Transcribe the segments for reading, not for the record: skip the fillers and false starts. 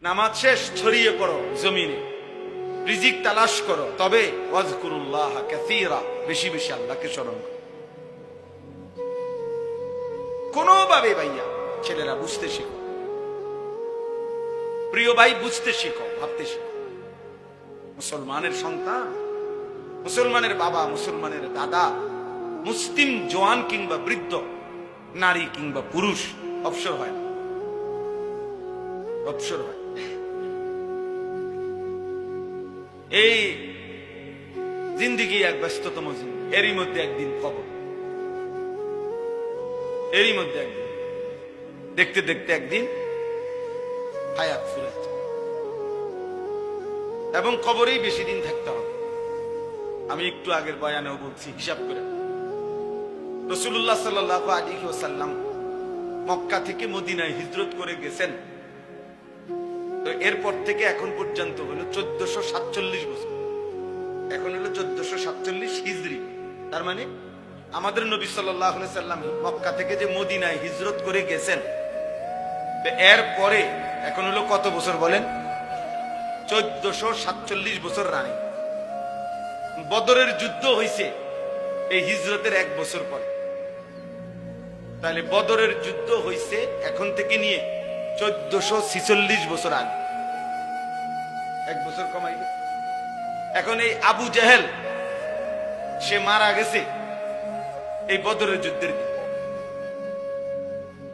নামাজ শেষ ছড়িয়ে পড়ো জমিনে, রিজিক তালাশ করো, তবে ওয়াজকুরুল্লাহ কাসীরা, বেশি বেশি আল্লাহকে স্মরণ করো। কোনোভাবে ভাইয়া ছেলেরা বুঝতে শিখো, প্রিয় ভাই বুঝতে শিখো, ভাবতে শিখো। মুসলমানের সন্তান, মুসলমানের বাবা, মুসলমানের দাদা, মুসলিম জওয়ান কিংবা বৃদ্ধ, নারী কিংবা পুরুষ অবসর হয় না, অবসর হয়। এই জিন্দিগি এক ব্যস্ততম জিন্দিগি, এরই মধ্যে একদিন কবর, এরই মধ্যে একদিন, দেখতে দেখতে একদিন হায়াত ফুরাচ্ছে, এবং কবরেই বেশি দিন থাকতে হবে। আমি একটু আগের বয়ানেও বলছি, হিসাব করে রাসূলুল্লাহ সাল্লাল্লাহু আলাইহি ওয়াসাল্লাম মক্কা থেকে মদিনায় হিজরত করে গেছেন, তো এরপর থেকে এখন পর্যন্ত হলো 1447 বছর। এখন হলো 1447 হিজরি। তার মানে আমাদের নবী সাল্লাল্লাহু আলাইহি সাল্লাম মক্কা থেকে যে মদিনায় হিজরত করে গেছেন, এর পরে এখন হলো কত বছর বলেন? 1447 বছর রানী। বদরের যুদ্ধ হয়েছে এই হিজরতের 1 বছর পরে। তাহলে বদরের যুদ্ধ হয়েছে এখন থেকে নিয়ে 1446 বছর আগে, 1 বছর কমাইল। এখন এই আবু জাহেল সে মারা গেছে এই বদরের যুদ্ধের দিন।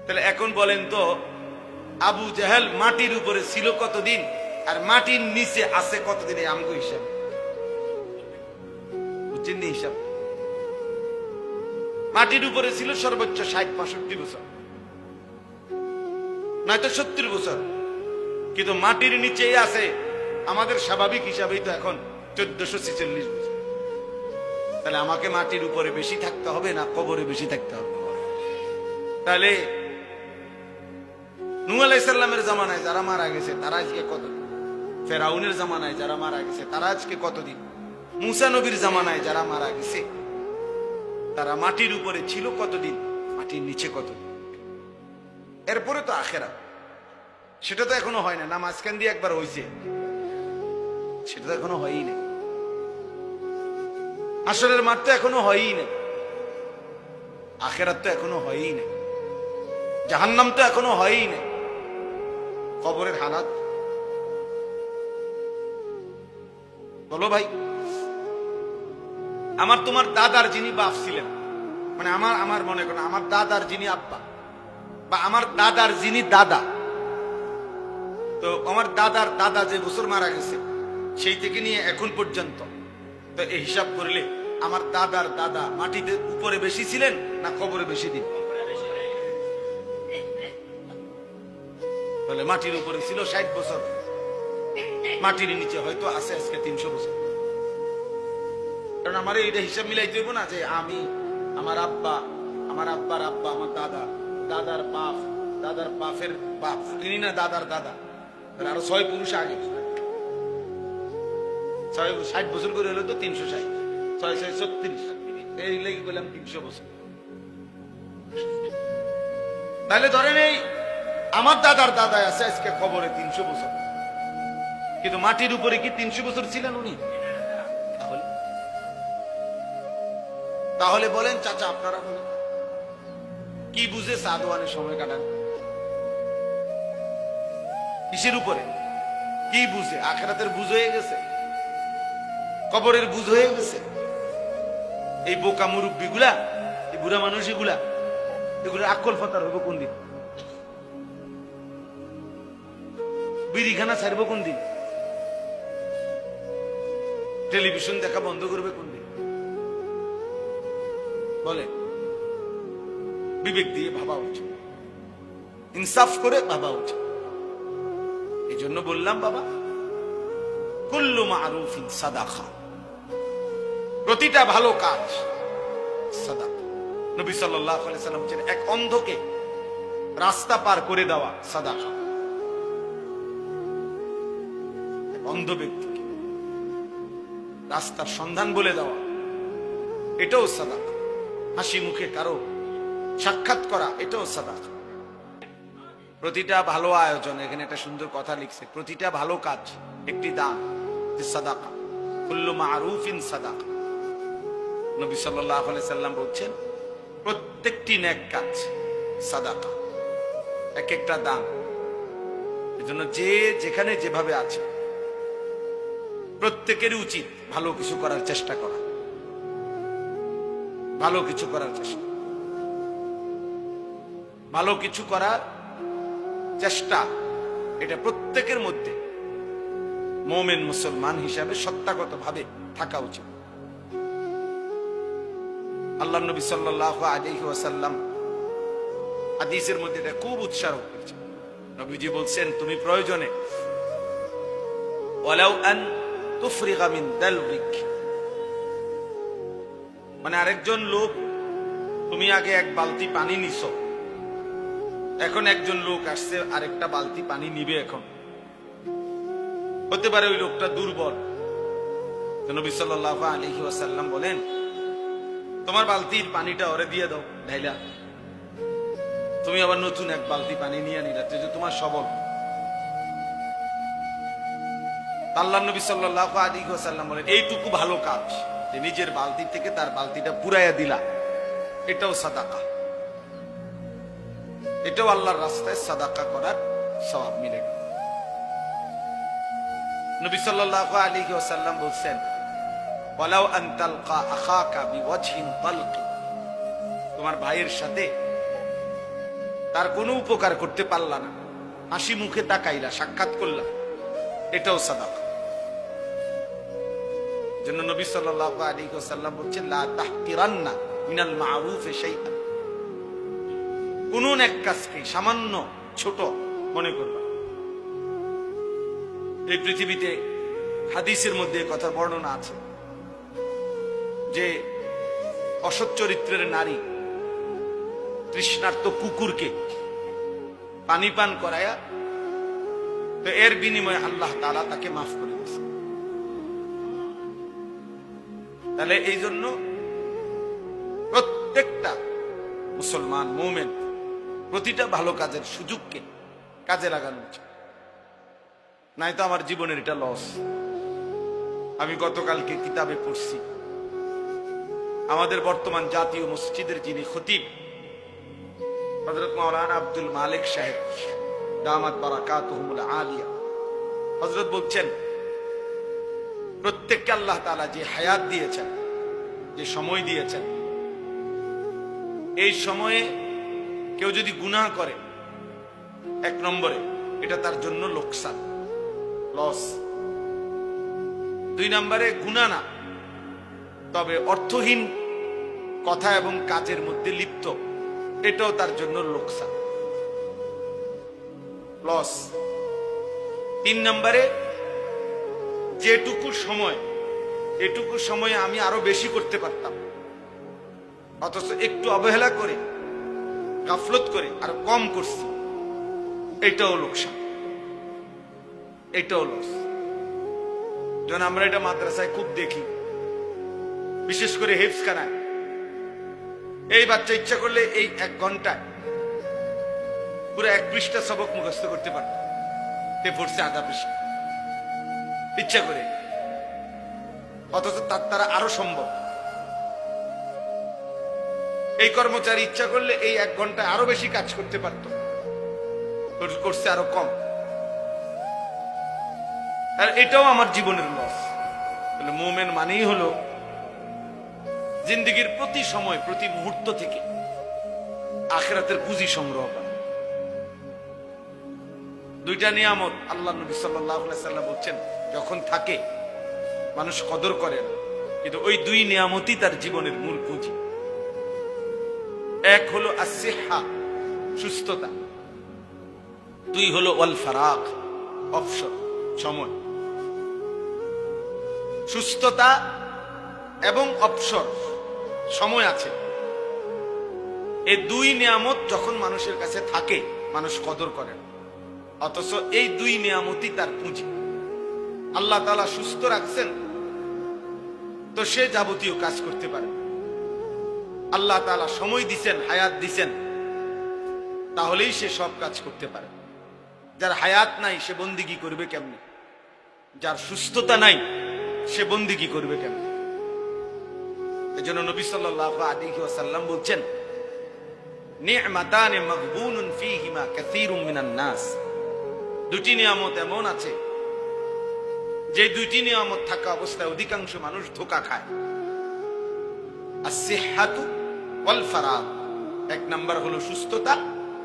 তাহলে এখন বলেন তো, আবু জাহেল মাটির উপরে ছিল কতদিন আর মাটির নিচে আছে কতদিন? এই আমগো হিসাব বুঝছেন নি? হিসাব মাটির উপরে ছিল সর্বোচ্চ 60-65 বছর, নয়তো 70 বছর, কিন্তু মাটির নিচেই আছে আমাদের স্বাভাবিক হিসাবেই তো এখন 1446 বছর। তাহলে আমাকে মাটির উপরে বেশি থাকতে হবে না কবরে বেশি থাকতে হবে? তাহলে নূহ আলাইহিস সালামের জামানায় যারা মারা গেছে তারা আজকে কতদিন? ফেরাউনের জামানায় যারা মারা গেছে তারা আজকে কতদিন? মুসা নবীর জামানায় যারা মারা গেছে তারা মাটির উপরে ছিল কতদিন, মাটির নিচে কতদিন। এরপরে তো আখিরাত, সেটা তো এখনো হয় না। না মাঝখান দিয়ে একবার হয়েছে, সেটা তো এখনো হয়ই না। হাশরের মাঠ তো এখনো হয়ই না, আখিরাত তো এখনো হয়ই না, জাহান্নাম তো এখনো হয়ই না, কবরের হালাত বলো ভাই। আমার তোমার দাদার যিনি বাপ ছিলেন, মানে আমার মনে করেন আমার দাদার যিনি আব্বা, বা আমার দাদার যিনি দাদা, তো আমার দাদার দাদা যে বছর মারা গেছে সেই থেকে নিয়ে এখন পর্যন্ত, তো এই হিসাব করলে আমার দাদার দাদা মাটিতে উপরে বেশি ছিলেন না কবরে বেশি দিন? তাহলে মাটির উপরে ছিল 60 বছর, মাটির নিচে হয়তো আছে আজকে 300 বছর। কারণ আমার এইটা হিসাব মিলাইতে হইব না যে আমি, আমার আব্বা, আমার আব্বার আব্বা, আমার দাদা, দাদার বাপ, দাদার বাপের বাপ, তিনি না দাদার দাদা, আরো 6 পুরুষ আগে, 60 বছর করে হলো তো 360, 6 6 36, এই লেগে বললাম 300 বছর। তাহলে ধরেন এই আমার দাদার দাদা আছে আজকে কবরে 300 বছর, কিন্তু মাটির উপরে কি 300 বছর ছিলেন উনি? তাহলে বলেন চাচা, আপনারা বলেন কি বুঝে সাদওয়ানের সময় কাটান? কিসের উপরে? কি বুঝে? আখিরাতের বুঝ হয়ে গেছে, কবরের বুঝ হয়ে গেছে। এই বোকা মুরব্বী গুলা, এই বুড়া মানুষ গুলা, এগুলো আকল ফতার হইব কোন দিন? বিড়িখানা ছাড়ব কোন দিন? টেলিভিশন দেখা বন্ধ করবে কোন দিন? বলে বিবেক দিয়ে ভাবা উচিত, ইনসাফ করে ভাবা উচিত। এই জন্য বললাম বাবা, কুল্লু মারুফিন সাদাকা, প্রতিটা ভালো কাজ সাদাকা। নবী সাল্লাল্লাহু আলাইহি সাল্লাম বলেন এক অন্ধকে রাস্তা পার করে দেওয়া সাদাকা। অন্ধ ব্যক্তিকে রাস্তার সন্ধান বলে দেওয়া, এটাও সাদাকা। হাসি মুখে কারো সাক্ষাৎ করা, এটাও সাদাকা। প্রতিটা ভালো আয়োজন, এখানে একটা সুন্দর কথা লিখছে, প্রতিটা ভালো কাজ একটি দান, সাদাকা, কুল্লু মারুফিন সাদাকা। নবী সাল্লাল্লাহু আলাইহি সাল্লাম বলছেন প্রত্যেকটি নেক কাজ সাদাকা, এক একটা দান। এজন্য যে যেখানে যেভাবে আছে প্রত্যেকেরই উচিত ভালো কিছু করার চেষ্টা করা, ভালো কিছু করার চেষ্টা, ভালো কিছু করার চেষ্টা, এটা প্রত্যেকের মধ্যে মুমিন মুসলমান হিসাবে সত্তাগত ভাবে থাকা উচিত। আল্লাহর নবী সাল্লাল্লাহু আলাইহি ওয়াসাল্লাম হাদিসের মধ্যে এটা খুব উৎসাহ করেছেন। নবীজি বলছেন তুমি প্রয়োজনে ওয়ালাউ আন তুফরিগা মিন দালবিক, মানে আরেকজন লোক, তুমি আগে এক বালতি পানি নিছো, এখন একজন লোক আসছে আরেকটা বালতি পানি নিবে, এখন হতে পারে ওই লোকটা দুর্বল। নবী সাল্লাল্লাহু আলাইহি ওয়াসাল্লাম বলেন তোমার বালতির পানিটা ওরে দিয়ে দাও ঢাইলা, তুমি আবার নতুন এক বালতি পানি নিয়ে নিলা, যে তোমার সবল। আল্লাহর নবী সাল্লাল্লাহু আলাইহি ওয়াসাল্লাম বলেন এইটুকু ভালো কাজ যে নিজের বালতি থেকে তার বালতিটা পুরাইয়া দিলা, এটাও সাদাকা, এটাও আল্লাহর রাস্তায় সাদাকা করার সওয়াব মিলে। নবী সাল্লাল্লাহু আলাইহি ওয়াসাল্লাম বলেন ওয়ালাউ আন তালকা আখাকা বিওয়াজহিন তালক, তোমার ভাইয়ের সাথে তার কোনো উপকার করতে পারলা না, হাসি মুখে তাকাইলা, সাক্ষাৎ করলা, এটাও সাদাকা। জন্য নবী সাল্লাল্লাহু আলাইহি ওয়াসাল্লাম বলেন লা তাহকিরান্না মিনাল মারুফি শাইআন, কোন এক কাজকে সামান্য ছোট মনে করবা। এই পৃথিবীতে হাদিসের মধ্যে কথা বর্ণনা আছে যে অসৎ চরিত্রের নারী তৃষ্ণার্ত কুকুরকে পানি পান করায়া, তো এর বিনিময়ে আল্লাহ তাআলা তাকে মাফ করে দিয়েছে। তাহলে এই জন্য প্রত্যেকটা মুসলমান মুমিন প্রতিটা ভালো কাজের সুযোগকে কাজে লাগানো উচিত, নাই তো আমার জীবনের এটা লস। আমি গতকালকে কিতাবে পড়ছি আমাদের বর্তমান জাতীয় মসজিদের যিনি খতিব হযরত মাওলানা আব্দুল মালিক সাহেব দামাত বারাকাতুহুমুল আলিয়া, হযরত বলছেন প্রত্যেককে আল্লাহ তাআলা যে হায়াত দিয়েছেন, যে সময় দিয়েছেন, এই সময়ে কেউ যদি গুনাহ করে, এক নম্বরে এটা তার জন্য লোকসান, লস। দুই নম্বরে গুনাহ না, তবে অর্থহীন কথা এবং কাজের মধ্যে লিপ্ত, এটাও তার জন্য লোকসান, লস। তিন নম্বরে যেটুকু সময়, এটুকু সময়ে আমি আরো বেশি করতে পারতাম, অথচ একটু অবহেলা করে গাফলত করে আরো কম করছি, এটাও লোকসান, এটাও লস। যখন আমরা এটা মাদ্রাসায় খুব দেখি, বিশেষ করে হেফজখানায়, এই বাচ্চা ইচ্ছা করলে এই 1 ঘন্টায় পুরো 1 পৃষ্ঠা সবক মুখস্থ করতে পারত, তে পড়ছে আধা পৃষ্ঠা ইচ্ছা করে, অথচ তার দ্বারা আরো সম্ভব। এই কর্মচারী ইচ্ছা করলে এই 1 ঘন্টায় আরো বেশি কাজ করতে পারত, করছে আরো কম। আর এটাও আমার জীবনের লস। মুমিন মানেই হলো জিন্দেগির প্রতি সময়, প্রতি মুহূর্ত থেকে আখিরাতের পুঁজি সংগ্রহ করা। দুইটা নিয়ামত আল্লাহ নবী সাল্লাল্লাহু আলাইহি সাল্লাম বলছেন যখন থাকে মানুষ কদর করে না, কিন্তু ওই 2 নিয়ামতই তার জীবনের মূল পুঁজি। এক হলো আসিহা, সুস্থতা, 2 হলো ওয়াল ফারাগ, অবসর, সময়। সুস্থতা এবং অবসর, সময় আছে, এই 2 নিয়ামত যখন মানুষের কাছে থাকে মানুষ কদর করে না, অথচ এই 2 নিয়ামতই তার পুঁজি। আল্লাহ তাআলা সুস্থ রাখছেন তো সে যাবতীয় কাজ করতে পারে, আল্লাহ তাআলা সময় দিছেন, হায়াত দিছেন, তাহলেই সে সব কাজ করতে পারে। যার হায়াত নাই সে বন্দিগি করবে কেমনে? যার সুস্থতা নাই সে বন্দিগি করবে কেমনে? এজন্য নবী সাল্লাল্লাহু আলাইহি ওয়াসাল্লাম বলছেন, নি'মাতানে মাগবুনুন ফীহিমা কাসীরুম মিনান নাস। দুটি নিয়ামত এমন আছে যে দুটি নিয়ামত থাকা অবস্থায় অধিকাংশ মানুষ ধোঁকা খায়। as-সিহহাতু ওয়াল ফারাগ। এক নাম্বার হলো সুস্থতা,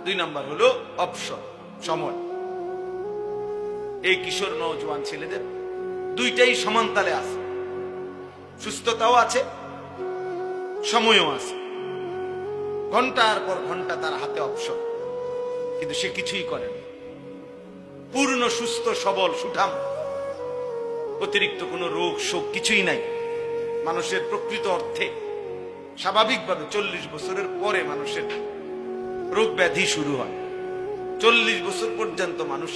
দুই নাম্বার হলো অবসর, সময়। এই কিশোর নওজোয়ান ছেলেদের দুইটাই সমান তালে আছে, সুস্থতাও আছে, সময়ও আছে। ঘন্টার পর ঘন্টা তার হাতে অবসর, কিন্তু সে কিছুই করে না। পূর্ণ সুস্থ সবল সুঠাম, অতিরিক্ত কোনো রোগ শোক কিছুই নাই। মানুষের প্রকৃত অর্থে স্বাভাবিকভাবে 40 বছরের পরে মানুষের রোগ ব্যাধি শুরু হয়। 40 বছর পর্যন্ত মানুষ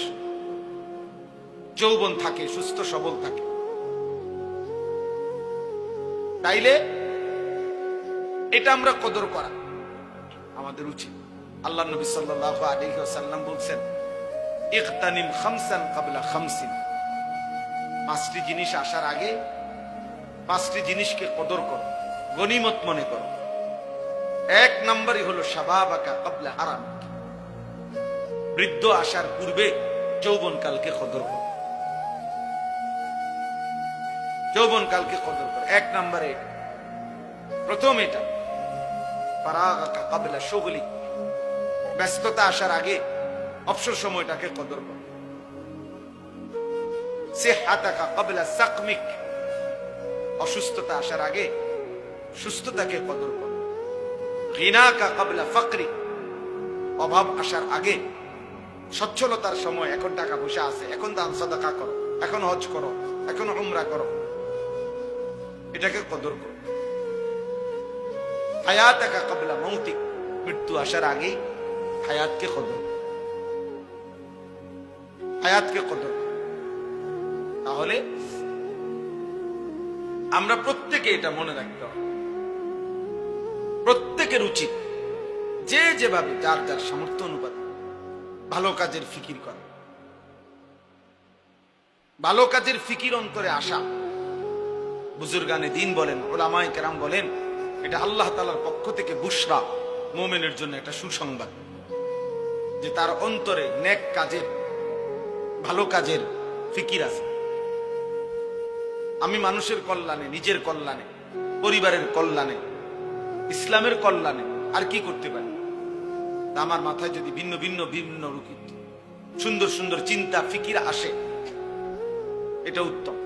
যৌবন থাকে, সুস্থ সবল থাকে। তাইলে এটা আমরা কদর করা আমাদের উচিত। আল্লাহ নবী সাল্লাল্লাহু আলাইহি ওয়াসাল্লাম বলছেন, ইগতানিম খামসান ক্বাবলা খামসিন। 5টি জিনিস আসার আগে 5টি জিনিসকে কদর করো, গনিমত মনে করো। এক নম্বরই হলো শাবাবাকা ক্বাবলা হারামিক। বৃদ্ধ আসার পূর্বে যৌবনকালকে কদর করো, যৌবনকালকে কদর করো। এক নম্বরে প্রথম এটা। ফারাগাকা ক্বাবলা শুগলিক। ব্যস্ততা আসার আগে অবসর সময়টাকে কদর করো। সিহহাতাকা ক্বাবলা সাকমিক। অসুস্থতা আসার আগে সুস্থতাকে কদর করো। গিনাকা ক্বাবলা ফাকরি। অভাব আসার আগে সচ্ছলতার সময়, এখন টাকা পয়সা আছে, এখন দান সাদাকা করো, এখন হজ করো, এখন উমরা করো, এটাকে কদর করো। হায়াতাকা ক্বাবলা মৌতিক। মৃত্যু আসার আগে হায়াতকে কদর, হায়াতকে কদর। তাহলে আমরা প্রত্যেকে এটা মনে রাখতে হবে। প্রত্যেকের উচিত যে যেভাবে যার যার সামর্থ্য অনুপাতে ভালো কাজের ফিকির করা, ভালো কাজের ফিকির অন্তরে আসা। বুজুর্গানে দ্বীন বলেন, উলামায়ে কেরাম বলেন, এটা আল্লাহ তাআলার পক্ষ থেকে বুশরা, মুমিনের জন্য একটা সুসংবাদ, যে তার অন্তরে নেক কাজের, ভালো কাজের ফিকির আছে। আমি মানুষের কল্যাণে, নিজের কল্যাণে, পরিবারের কল্যাণে, ইসলামের কল্যাণে আর কি করতে পারি? আমার মাথায় যদি ভিন্ন ভিন্ন ভিন্ন সুন্দর সুন্দর চিন্তা ফিকির আসে, এটা উত্তম,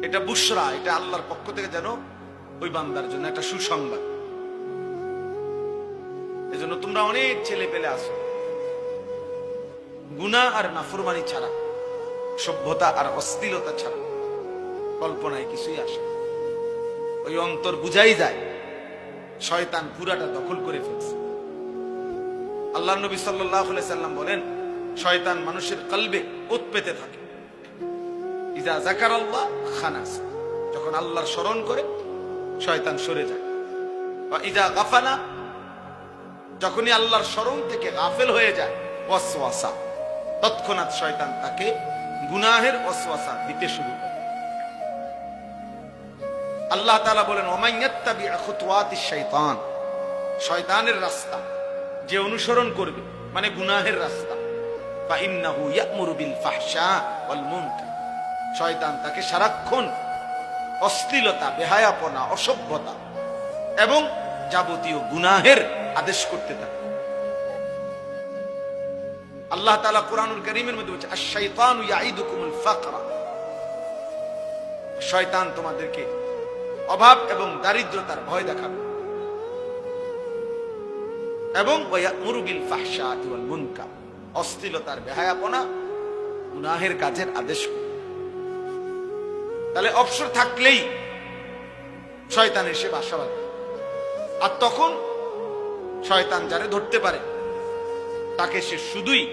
এটা বুশরা, এটা আল্লাহর পক্ষ থেকে যেন ওই বান্দার জন্য একটা সুসংবাদ। এজন্য তোমরা অনেক ছেলে পেলে আসো, গুনাহ আর নাফরমানি ছাড়া, সভ্যতা আর অশ্লীলতা ছাড়া কল্পনায় কিছুই আসে। ওই অন্তর বুঝাই যায় শয়তান পুরাটা দখল করে ফেলছে। আল্লাহ নবী সাল্লাল্লাহু আলাইহি সাল্লাম বলেন, শয়তান মানুষের কলবে ওত পেতে থাকে। ইজা যাকারাল্লাহ খানাস। যখন আল্লাহর স্মরণ করে শয়তান সরে যায়। বা ইজা গাফালা। যখনই আল্লাহর স্মরণ থেকে গাফেল হয়ে যায়, ওয়াসওয়াসা। তৎক্ষণাৎ শয়তান তাকে গুনাহের ওয়াসওয়াসা দিতে শুরু করে। আল্লাহ তাআলা বলেন, ওমান ইয়াত্তাবি খুতুওয়াতিশ শাইতান। শয়তানের রাস্তা যে অনুসরণ করবে, মানে গুনাহের রাস্তা, ফা ইন্নাহু ইয়া'মুরু বিল ফাহশা ওয়াল মুনকার। শয়তান তাকে সারাক্ষণ অশ্লীলতা, বেহায়াপনা, অসভ্যতা এবং যাবতীয় গুনাহের আদেশ করতে থাকে। আল্লাহ তাআলা কুরআনুল কারীমের মধ্যে বলছে, আশ-শাইতানু ইয়াঈদুকুমুল ফাকরা। শয়তান তোমাদেরকে অভাব এবং দারিদ্রতার ভয় দেখাবে এবং ওয়া'মুরু বিল ফাহশাতি ওয়াল মুনকার। অশ্লীলতার, বেহায়াপনা, গুনাহের কাজের আদেশ করে। তাহলে অবসর থাকলেই শয়তান এসে বাসা বাঁধে। আর তখন শয়তান যারে ধরতে পারে তাকে সে শুধুই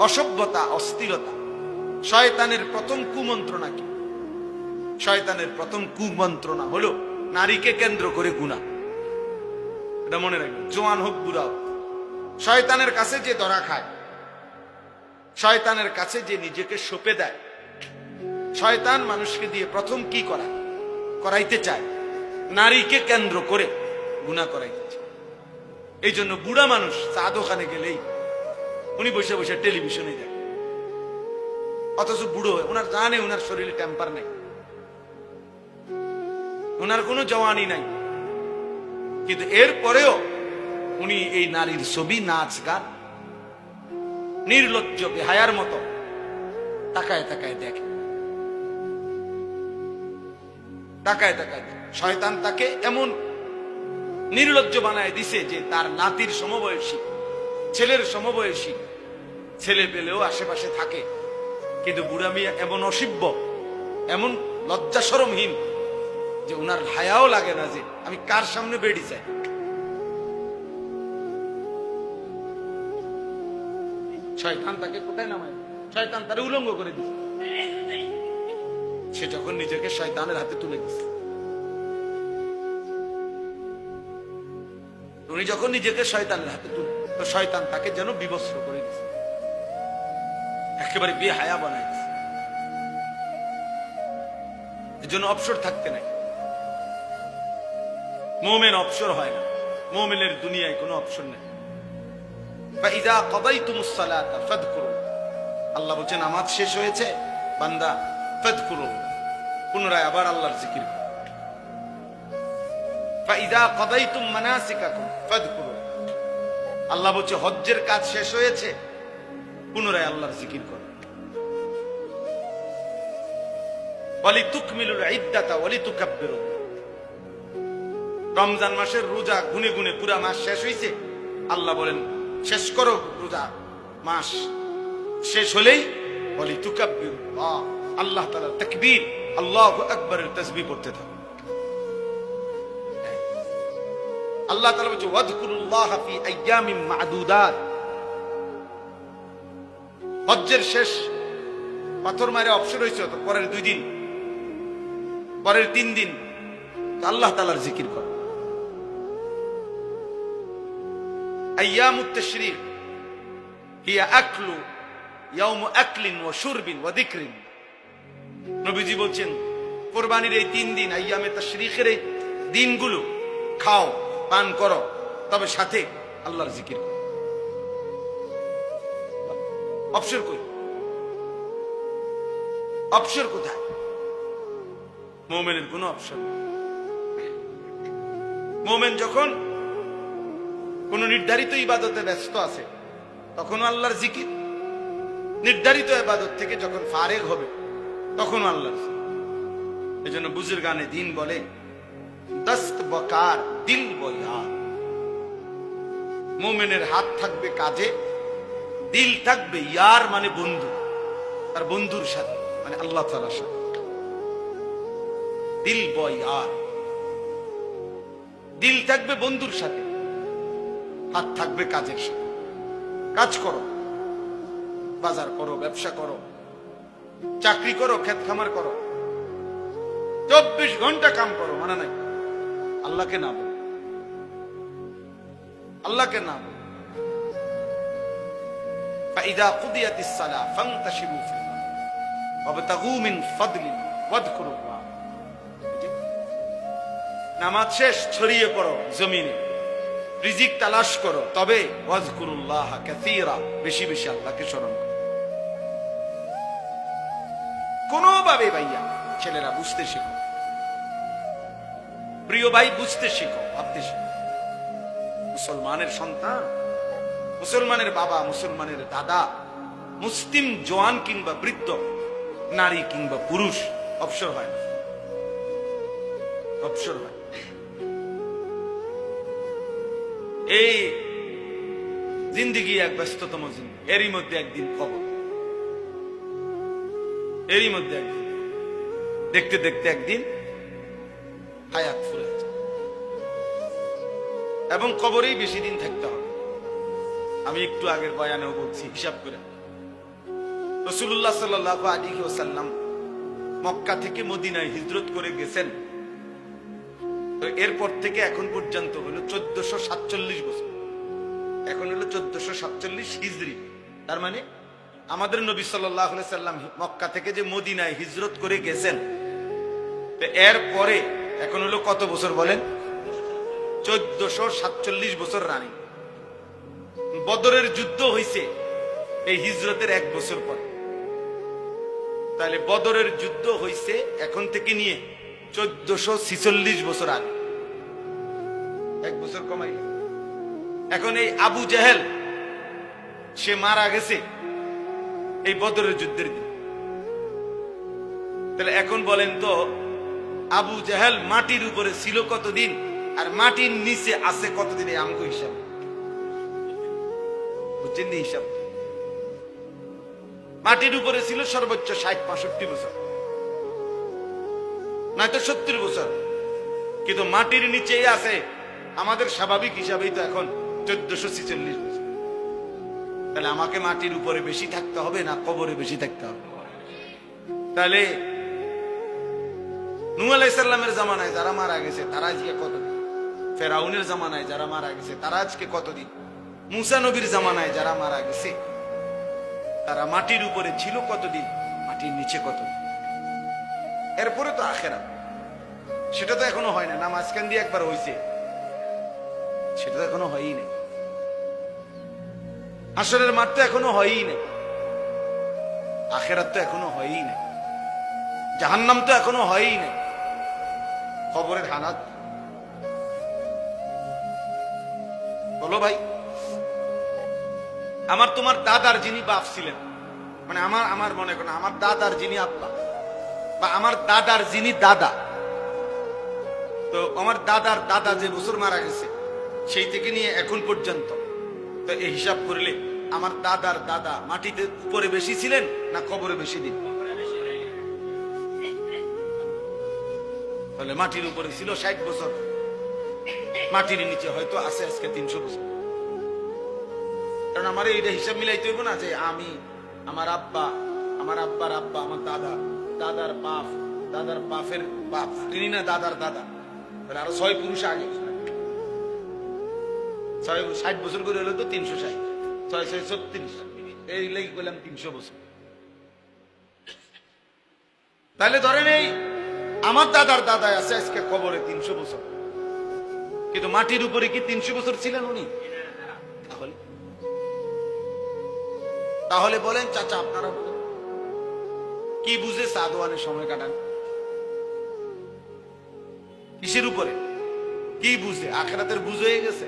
অসভ্যতা, অস্থিরতা। শয়তানের প্রথম কুমন্ত্রণা কি? শয়তানের প্রথম কুমন্ত্রণা হলো নারীকে কেন্দ্র করে গুনাহ। এটা মনে রাখবেন, জোয়ান হোক বুড়া হোক, শয়তানের কাছে যে ধরা খায়, শয়তানের কাছে যে নিজেকে সঁপে দেয়, শয়তান মানুষকে দিয়ে প্রথম কি করাইতে চায়, নারীকে কেন্দ্র করে গুনাহ করাইতে চায়। এই জন্য বুড়া মানুষ চা দোকানে গেলেই উনি বসে বসে টেলিভিশনে দেখে, অথচ বুড়ো হয়ে ওনার জানে ওনার শরীরে টেম্পার নেই, ওনার কোনো জওয়ানি নাই, কিন্তু এরপরেও উনি এই নারীর ছবি, নাচ গান নির্লজ্জ বেহায়ার মতো তাকায় তাকায় দেখে, তাকায় তাকায় দেখে। শয়তান তাকে এমন নির্লজ্জ বানায় দিছে যে তার নাতির সমবয়সী, ছেলের সমবয়সী ছেলে পেলেও আশেপাশে থাকে, কিন্তু বুড়া মিয়া এমন অসিব্য, এমন লজ্জা শরমহীন যে উনার হায়াও লাগে না যে আমি কার সামনে বেড়ি চাই। শয়তান তাকে কোথায় নামায়, শয়তান তারে উলঙ্গ করে দিচ্ছে। সে যখন নিজেকে শয়তানের হাতে তুলে দিচ্ছে, উনি যখন নিজেকে শয়তানের হাতে তুলে, তো শয়তান তাকে যেন বিবস্ত্র করে দিচ্ছে, একেবারে বেহায়া বানায় দিচ্ছে। এর জন্য অবসর থাকতে নাই। মুমিন অবসর হয় না, মুমিনের দুনিয়ায় কোনো অবসর নেই। ফাইযা কাদাইতুমুস সালাতা ফাযকুরু, আল্লাহ বলেন নামাজ শেষ হয়েছে বান্দা, ফাযকুরু, পুনরায় আবার আল্লাহর জিকির করো। ফাইযা কাদাইতুম মানাসিকাকুম ফাযকুরু, আল্লাহ বলেন হজ্জের কাজ শেষ হয়েছে, পুনরায় আল্লাহর জিকির করো। ওয়ালিতুকমিলুল ইদ্দাতা ওয়ালিতুকাব্বিরু, রমজান মাসের রোজা গুনে গুনে পুরা মাস শেষ হয়েছে, আল্লাহ বলেন শেষ করো রোজা মাস, শেষ হলেই ওয়ালিতুকাব্বিরু, আল্লাহ তাআলার তাকবীর, আল্লাহু আকবারের তাসবিহ পড়তে থাকো। আল্লাহ তাআলা বলেন ওয়াযকুরুল্লাহ ফি আইয়ামিন মা'দুদাত, হজ্জের শেষ পাথর মারে অবসর হয়েছে, তো পরের 2 দিন, পরের 3 দিন আল্লাহ তাআলার জিকির করো। আইয়ামুত তাশরীক হিয়া আকলু ইয়াউমু আকলিন ওয়া শুরবিন ওয়া যিকরিন, নবীজি বলেন কুরবানির এই 3 দিন, আইয়ামে তাশরীকের এই দিনগুলো খাও পান করো, তবে সাথে আল্লাহর জিকির করো। অবসর কই, অবসর কোথায়? মুমিনের কোনো অবসর নেই। মুমিন যখন কোন নির্ধারিত ইবাদতে ব্যস্ত আছে তখন আল্লাহর জিকির, নির্ধারিত ইবাদত থেকে যখন ফারেগ হবে তখন আল্লাহর জিকির। এজন্য বুজুর্গানে দিন বলে দস্ত বকার দিল বয়ার, মুমিনের হাত থাকবে কাজে, দিল থাকবে ইয়ার মানে বন্ধু, তার বন্ধুর সাথে মানে আল্লাহ তাআলার সাথে। দিল বয়ার, দিল থাকবে বন্ধুর সাথে, হাত থাকবে কাজের সাথে। কাজ করো, বাজার করো, ব্যবসা করো, চাকরি করো, ক্ষেত খামার করো, 24 ঘন্টা কাম করো, মানা নাই। আল্লাহকে না বল, আল্লাহকে না বল। ফাইদা কুদিয়াতিস সালাহ ফান্তাশিরু ফিল্লাহ ওয়াবতাগু মিন ফাদলিল্লাহ ওয়াযকুরুল্লাহ। নামাজ শেষ, ছড়িয়ে পড়ো জমিনে, রিজিক তালাশ করো, তবে ওয়াযকুরুল্লাহ কাসীরা, বেশি বেশি আল্লাহকে স্মরণ করো। কোনোভাবে ভাইয়া ছেলেরা বুঝতে শেখো, প্রিয় ভাই বুঝতে শেখো, ভাবতে শেখো। মুসলমানের সন্তান, মুসলমানের বাবা, মুসলমানের দাদা, মুসলিম জওয়ান কিংবা বৃদ্ধ, নারী কিংবা পুরুষ অবসর হয় না, অবসর হয়। এই জিন্দিগি এক ব্যস্ততম জিন্দিগি, এরই মধ্যে একদিন কবর, এরই মধ্যে একদিন, দেখতে দেখতে একদিন হায়াত ফুরে যায়, এবং কবরেই বেশি দিন থাকতে হবে। আমি একটু আগের বয়ানেও বলছি, হিসাব করে রাসূলুল্লাহ সাল্লাল্লাহু আলাইহি ওয়াসাল্লাম মক্কা থেকে মদিনায় হিজরত করে গেছেন, এরপর থেকে এখন পর্যন্ত হলো 1447 বছর। এখন হলো 1447 হিজরি। তার মানে আমাদের নবী সাল্লাল্লাহু আলাইহি সাল্লাম মক্কা থেকে যে মদিনায় হিজরত করে গেছেন, তো এর পরে এখন হলো কত বছর বলেন? 1447 বছর রানী। বদরের যুদ্ধ হয়েছে এই হিজরতের 1 বছর পরে। তাহলে বদরের যুদ্ধ হয়েছে এখন থেকে নিয়ে 1446 বছর আগে, 1 বছর কমাই। এখন এই আবু জেহেল সে মারা গেছে এই বদরের যুদ্ধের দিন। তাহলে এখন বলেন তো আবু জেহেল মাটির উপরে ছিল কতদিন আর মাটির নিচে আছে কতদিন? এই আমগো হিসাব বুঝছেন নি? হিসাব মাটির উপরে ছিল সর্বোচ্চ 60-65 বছর, নয়তো 70 বছর, কিন্তু মাটির নিচেই আছে আমাদের স্বাভাবিক হিসাবেই তো এখন 1446 বছর। তাহলে আমাকে মাটির উপরে বেশি থাকতে হবে না কবরে বেশি থাকতে হবে? তাহলে নূহ আলাইহিস সালামের জামানায় যারা মারা গেছে তারা আজকে কতদিন? ফেরাউনের জামানায় যারা মারা গেছে তারা আজকে কতদিন? মুসা নবীর জামানায় যারা মারা গেছে তারা মাটির উপরে ছিল কতদিন, মাটির নিচে কতদিন? এরপরে তো আখিরাত, সেটা তো এখনো হয় না। নামাজ কান দিয়ে একবার হয়েছে, সেটা তো এখনো হয়ই নাই। হাসরের মাঠ তো এখনো হয়ই নাই, আখিরাত তো এখনো হয়ই নাই, জাহান্নাম তো এখনো হয়ই নাই, কবরের হালাত। বলো ভাই, আমার তোমার দাদার যিনি বাপ ছিলেন, মানে আমার মনে করেন আমার দাদার যিনি আব্বা বা আমার দাদার যিনি দাদা, তো আমার দাদার দাদা যে বছর মারা গেছে সেই থেকে নিয়ে এখন পর্যন্ত, তো এই হিসাব করলে আমার দাদার দাদা মাটিতে উপরে বেশি ছিলেন না কবরে বেশি দিন? তাহলে মাটির উপরে ছিল 60 বছর, মাটির নিচে হয়তো আছে আজকে 300 বছর। কারণ আমার এইটা হিসাব মিলাইতে হইব না যে আমি, আমার আব্বা, আমার আব্বার আব্বা, আমার দাদা, দাদার বাপ, দাদার বাপের বাপ, তিনি না দাদার দাদা, তাহলে আরো 6 পুরুষ আগে। 60 বছর করে হলো তো 360, 636, এই লেগে বললাম 300 বছর। তাহলে ধরেন এই আমার দাদার দাদা আছে আজকে কবরে 300 বছর, কিন্তু মাটির উপরে কি 300 বছর ছিলেন উনি? তাহলে বলেন চাচা, আপনারা বলেন কি বুঝে সাদওয়ানের সময় কাটান? কিসের উপরে? কি বুঝে? আখিরাতের বুঝ হয়ে গেছে,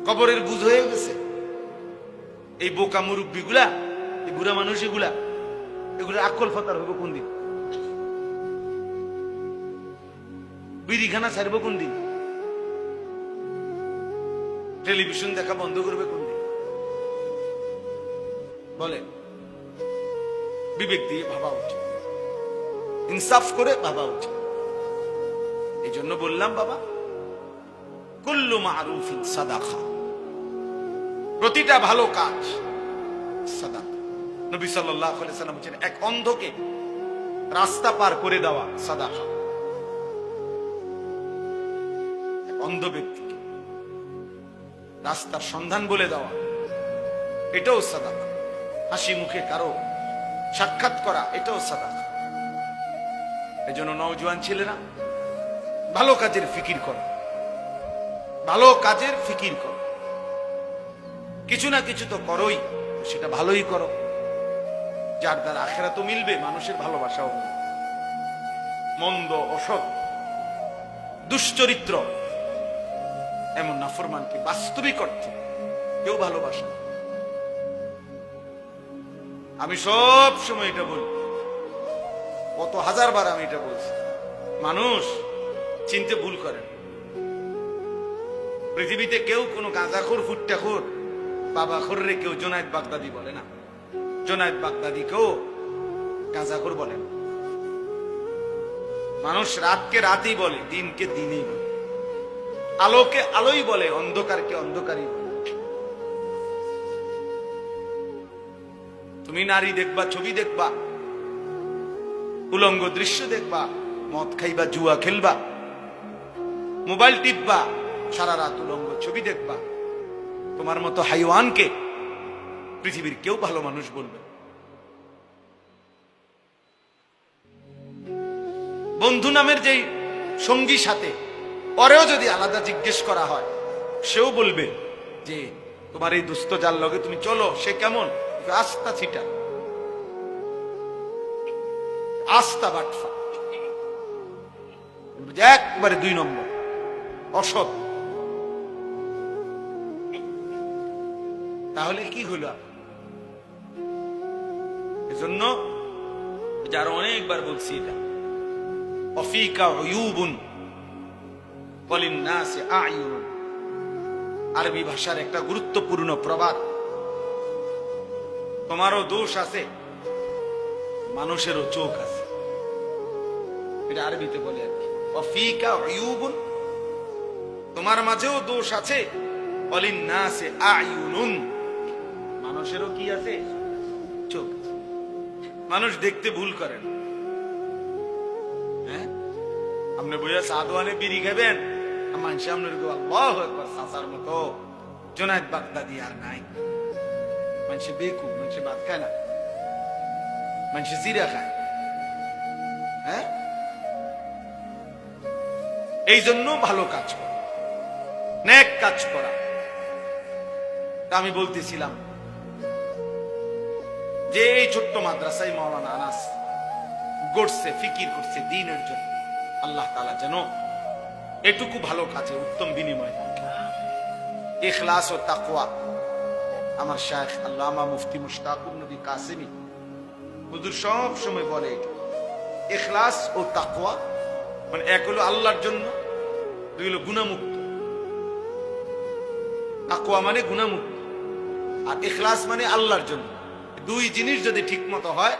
কবরের বুঝ হয়ে গেছে। এই বোকা মুরব্বী গুলা, এই বুড়া মানুষ এগুলা, এগুলো আকল ফতার হইব কোন দিন? বিড়িখানা ছাড়ব কোন দিন? টেলিভিশন দেখা বন্ধ করবে কোন দিন? বলেন, বিবেক দিয়ে ভাবা উচিত, ইনসাফ করে ভাবা উচিত। এই জন্য বললাম বাবা, কুল্লু মারুফিন সাদাকা, প্রতিটা ভালো কাজ সাদাকা। নবী সাল্লাল্লাহু আলাইহি সাল্লাম বলেছেন এক অন্ধকে রাস্তা পার করে দেওয়া সাদাকা, এক অন্ধ ব্যক্তিকে রাস্তার সন্ধান বলে দেওয়া, এটাও সাদাকা। হাসি মুখে কারো সাক্ষাৎ করা, এটাও সাদাকা। এই জন্য নওজোয়ান ছেলেরা ভালো কাজের ফিকির করো, ভালো কাজের ফিকির করো, কিছু না কিছু তো করোই, সেটা ভালোই করো, যার দ্বারা আখিরাতও মিলবে, মানুষের ভালোবাসাও হবে। মন্দ, অসৎ, দুশ্চরিত্র এমন নাফরমানকে বাস্তবিক অর্থে কেউ ভালোবাসে না। আমি সব সময় এটা বলি, কত হাজার বার আমি এটা বলছি, মানুষ চিনতে ভুল করে। পৃথিবীতে কেউ কোনো গাঁজাখোর, ফুট্টাখোর, বাবাখোর রে কেউ জোনায়েদ বাগদাদি বলে না, জোনায়েদ বাগদাদি কেউ গাঁজাখোর বলে না। মানুষ রাতকে রাতই বলে, দিনকে দিনই বলে, আলোকে আলোই বলে, অন্ধকারকে অন্ধকারই বলে। তুমি নারী দেখবা, ছবি দেখবা, উলঙ্গ দৃশ্য দেখবা, মদ খাইবা, জুয়া খেলবা, মোবাইল টিপবা, সারা রাত উলঙ্গ ছবি দেখবা, তোমার মতো হাইওয়ানকে পৃথিবীর কেউ ভালো মানুষ বলবে। বন্ধু নামের যেই সঙ্গী সাথে পরেও যদি আলাদা জিজ্ঞেস করা হয়, সেও বলবে যে তোমার এই দুস্থ যার লগে তুমি চলো সে কেমন, আস্থা ছিটা, আস্থা বাটফা, একবারে 2 নম্বর, অসৎ। তাহলে কি হলো? এজন্য যারা অনেকবার বলছি এটা, অফিকা উয়ুবুন ওয়ালিন্নাসি আ'য়ুনুন, আরবি ভাষার একটা গুরুত্বপূর্ণ প্রবাদ। তোমারও দোষ আছে, মানুষেরও চোখ আছে, এটা আরবিতে বলে আর কি। অফিকা উয়ুবুন, তোমার মাঝেও দোষ আছে, ওয়ালিন্নাসি আ'য়ুনুন, মানুষেরও কি আছে? চোখ। মানুষ দেখতে ভুল করেন। হ্যাঁ, আপনি বইয়া সাদওয়ানে বিড়ি খাবেন, মানুষ আপনার আল্লাহু আকবার সাসার মতো জুনায়েদ বাগদাদি আর নাই। মানুষ বেকুব, মানুষ ভাত খায় না, মানুষ জিরা খায়। হ্যাঁ, এই জন্য ভালো কাজ করা, নেক কাজ করা। তা আমি বলতেছিলাম যে এই ছোট্ট মাদ্রাসায় মাওলানা আনাস গড়ছে, ফিকির করছে দ্বীনের জন্য। আল্লাহ তাআলা যেন এটুকু ভালো কাজে উত্তম বিনিময় দেন। ইখলাস ও তাকওয়া, আমার শায়খ আল্লামা মুফতি মুশতাকুর নবী কাসেমী হুজুর সব সময় বলে, ইখলাস ও তাকওয়া মানে এক হলো আল্লাহর জন্য, দুই হলো গুনাহমুক্ত। তাকওয়া মানে গুনাহমুক্ত, আর ইখলাস মানে আল্লাহর জন্য। দুই জিনিস যদি ঠিক মতো হয়